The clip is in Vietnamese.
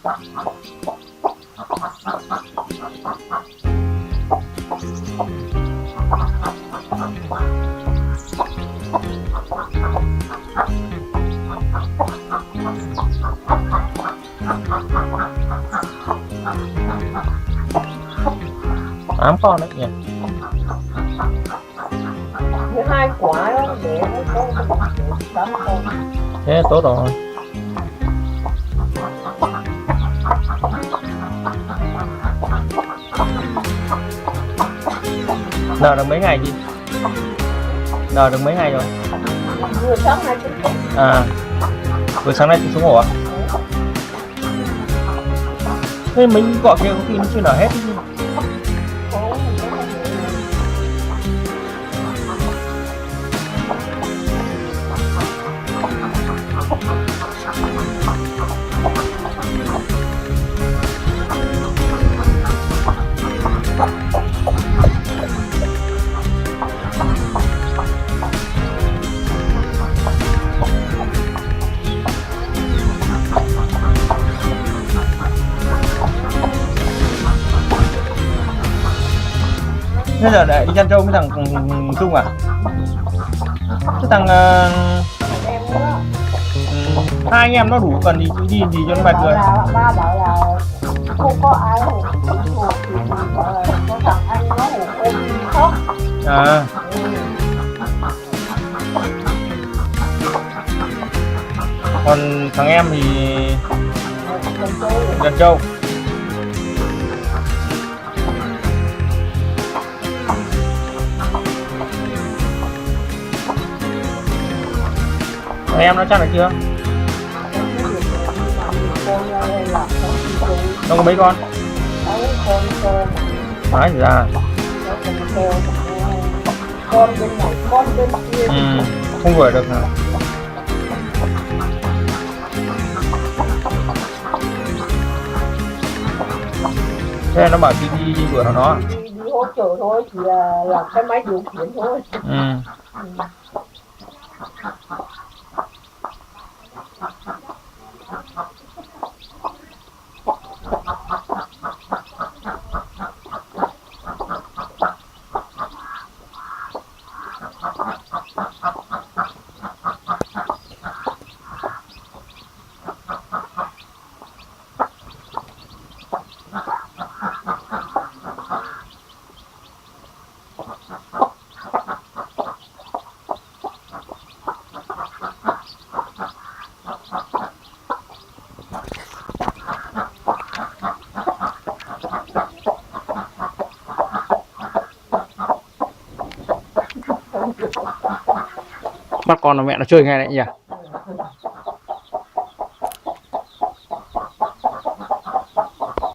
8 con đấy nhỉ. Với 2 quả đó để nó có 8 con. Thế tốt rồi. Nở được mấy ngày chị? Nở được mấy ngày rồi? Vừa sáng nay cũng có. À, vừa sáng nay chị xuống ổ à? Thế mình gọi kia có khi nó chưa nở hết chứ. Thế giờ để đi chăn trâu với thằng Trung à? Cái thằng Em đó. hai anh em nó đủ cần gì chứ đi gì cho nó mệt người. Ba bảo là không có ai hụt thì bảo là có thằng anh nó hụt ôm khóc. À. Còn thằng em thì gần trâu. Thằng em nó chắc được chưa? Nó có mấy con? Nói ra. Con bên này, con bên kia. Không đuổi được hả? Thế nó bảo đi đuổi nó. Đi hỗ trợ thôi, chỉ là làm cái máy điều khiển thôi. Bắt con là mẹ nó chơi ngay đấy nhỉ?